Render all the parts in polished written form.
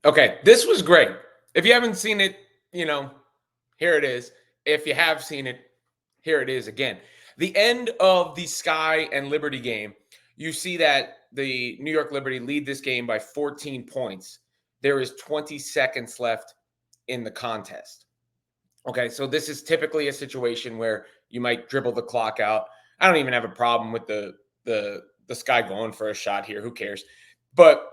Okay, this was great. If you haven't seen it, here it is. If you have seen it, here it is again. The end of the Sky and Liberty game, you see that the New York Liberty lead this game by 14 points. There is 20 seconds left in the contest. Okay, so this is typically a situation where you might dribble the clock out. I don't even have a problem with the Sky going for a shot here. Who cares? But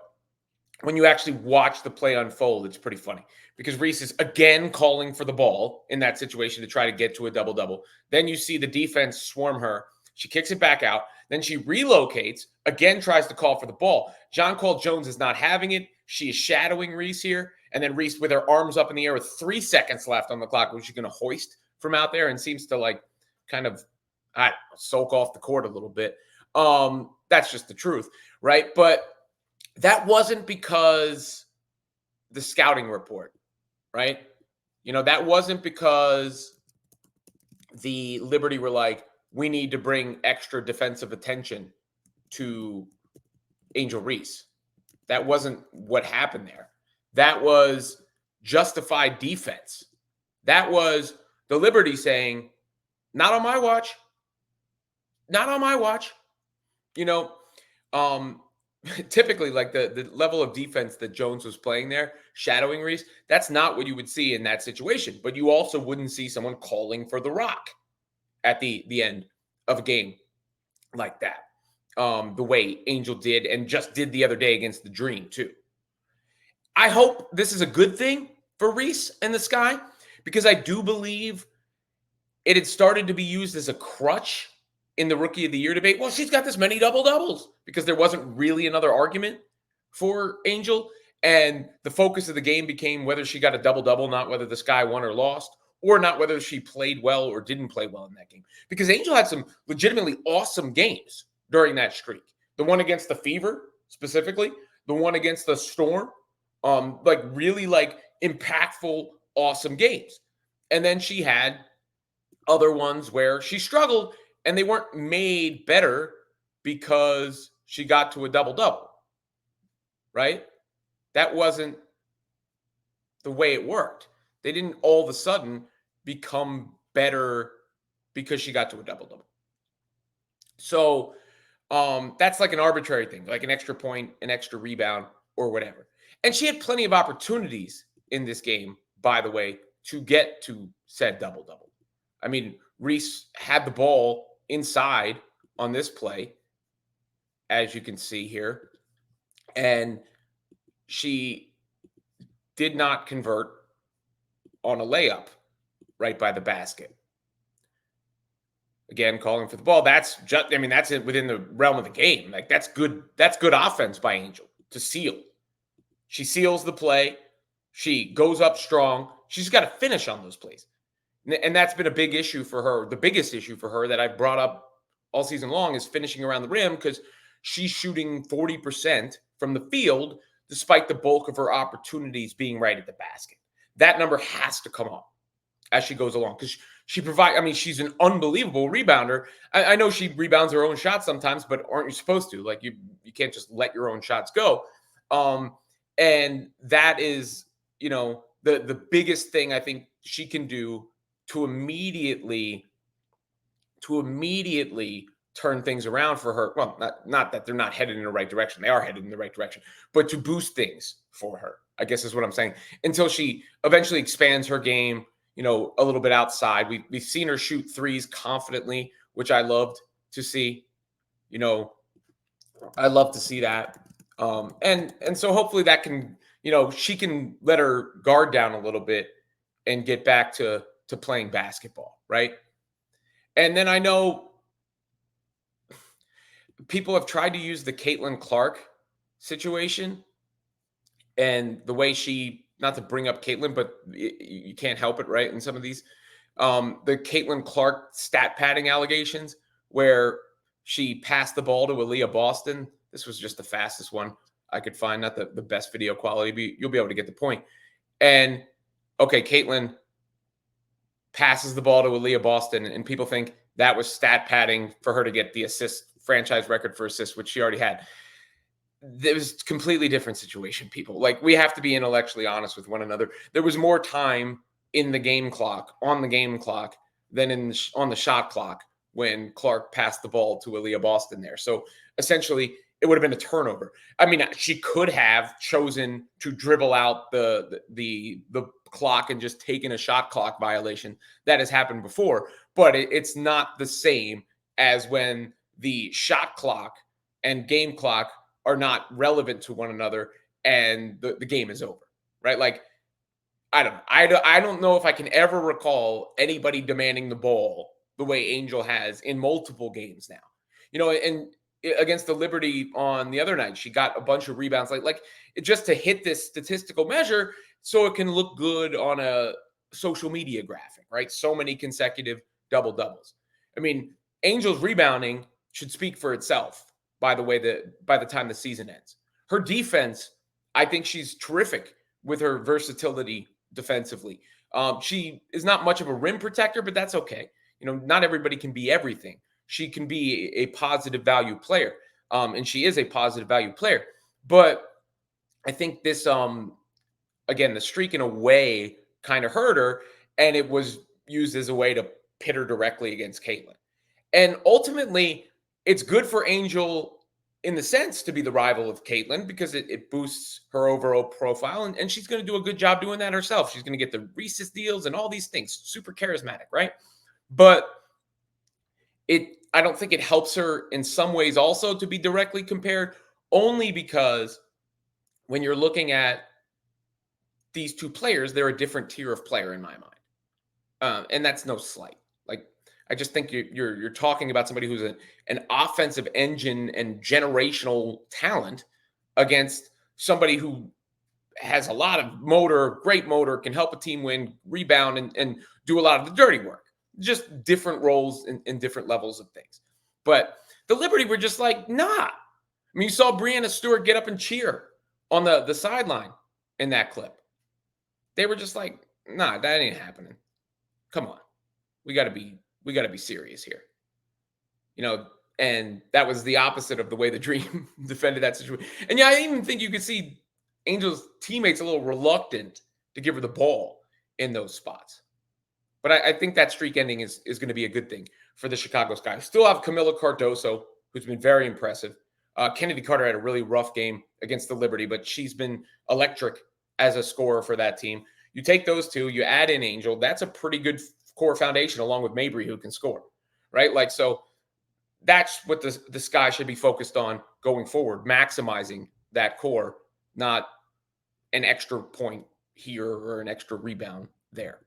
when you actually watch the play unfold, it's pretty funny because Reese is again calling for the ball in that situation to try to get to a double-double. Then you see the defense swarm her. She kicks it back out. Then she relocates, again tries to call for the ball. Jonquel Jones is not having it. She is shadowing Reese here. And then Reese with her arms up in the air with 3 seconds left on the clock, which she's going to hoist from out there and seems to kind of soak off the court a little bit. That's just the truth, right? But that wasn't because the scouting report, right? That wasn't because the Liberty were like, we need to bring extra defensive attention to Angel Reese. That wasn't what happened there. That was justified defense. That was the Liberty saying, not on my watch. Not on my watch. Typically, like the level of defense that Jones was playing there, shadowing Reese, that's not what you would see in that situation. But you also wouldn't see someone calling for the rock at the end of a game like that, the way Angel did and just did the other day against the Dream too. I hope this is a good thing for Reese and the Sky because I do believe it had started to be used as a crutch in the Rookie of the Year debate. Well, she's got this many double-doubles because there wasn't really another argument for Angel. And the focus of the game became whether she got a double-double, not whether the Sky won or lost, or not whether she played well or didn't play well in that game. Because Angel had some legitimately awesome games during that streak. The one against the Fever, specifically. The one against the Storm. Really impactful, awesome games. And then she had other ones where she struggled, and they weren't made better because she got to a double-double, right? That wasn't the way it worked. They didn't all of a sudden become better because she got to a double-double. So that's like an arbitrary thing, like an extra point, an extra rebound, or whatever. And she had plenty of opportunities in this game, by the way, to get to said double-double. I mean, Reese had the ball inside on this play, as you can see here, and she did not convert on a layup right by the basket. Again, calling for the ball. That's within the realm of the game. Like that's good offense by Angel to seal. She seals the play. She goes up strong. She's got to finish on those plays. And that's been a big issue for her. The biggest issue for her that I've brought up all season long is finishing around the rim because she's shooting 40% from the field despite the bulk of her opportunities being right at the basket. That number has to come up as she goes along because she's an unbelievable rebounder. I know she rebounds her own shots sometimes, but aren't you supposed to? Like you can't just let your own shots go. And that is, the biggest thing I think she can do to immediately turn things around for her. Well, not that they're not headed in the right direction. They are headed in the right direction, but to boost things for her, I guess is what I'm saying, until she eventually expands her game, a little bit outside. We've seen her shoot threes confidently, which I loved to see. I love to see that. And so hopefully that can, she can let her guard down a little bit and get back to playing basketball, right? And then I know people have tried to use the Caitlin Clark situation and the way she, not to bring up Caitlin, but you can't help it, right? In some of these, the Caitlin Clark stat padding allegations where she passed the ball to Aaliyah Boston. This was just the fastest one I could find, not the best video quality, but you'll be able to get the point. And okay, Caitlin passes the ball to Aaliyah Boston, and people think that was stat padding for her to get the assist franchise record for assists, which she already had. There was completely different situation, people. Like, we have to be intellectually honest with one another. There was more time in the game clock, on the game clock, than on the shot clock when Clark passed the ball to Aaliyah Boston there. So essentially, it would have been a turnover. I mean, she could have chosen to dribble out the clock and just taken a shot clock violation. That has happened before, but it's not the same as when the shot clock and game clock are not relevant to one another and the game is over, right? Like, I don't know if I can ever recall anybody demanding the ball the way Angel has in multiple games now. And against the Liberty on the other night, she got a bunch of rebounds, like just to hit this statistical measure so it can look good on a social media graphic, right? So many consecutive double doubles. I mean, Angel's rebounding should speak for itself by the time the season ends. Her defense, I think she's terrific with her versatility defensively. She is not much of a rim protector, but that's okay. Not everybody can be everything. She can be a positive value player, and she is a positive value player. But I think this, again, the streak in a way kind of hurt her, and it was used as a way to pit her directly against Caitlin. And ultimately, it's good for Angel in the sense to be the rival of Caitlin because it boosts her overall profile. And she's going to do a good job doing that herself. She's going to get the Reese's deals and all these things. Super charismatic, right? But I don't think it helps her in some ways also to be directly compared, only because when you're looking at these two players, they're a different tier of player in my mind. And that's no slight. Like, I just think you're talking about somebody who's an offensive engine and generational talent against somebody who has a lot of motor, great motor, can help a team win, rebound, and do a lot of the dirty work. Just different roles and different levels of things. But the Liberty were just like, nah. I mean, you saw Breanna Stewart get up and cheer on the sideline in that clip. They were just like, nah, that ain't happening. Come on. We gotta be serious here. And that was the opposite of the way the Dream defended that situation. And yeah, I even think you could see Angel's teammates a little reluctant to give her the ball in those spots. But I think that streak ending is going to be a good thing for the Chicago Sky. Still have Camila Cardoso, who's been very impressive. Kennedy Carter had a really rough game against the Liberty, but she's been electric as a scorer for that team. You take those two, you add in Angel, that's a pretty good core foundation along with Mabry, who can score, right? Like, so that's what the Sky should be focused on going forward, maximizing that core, not an extra point here or an extra rebound there.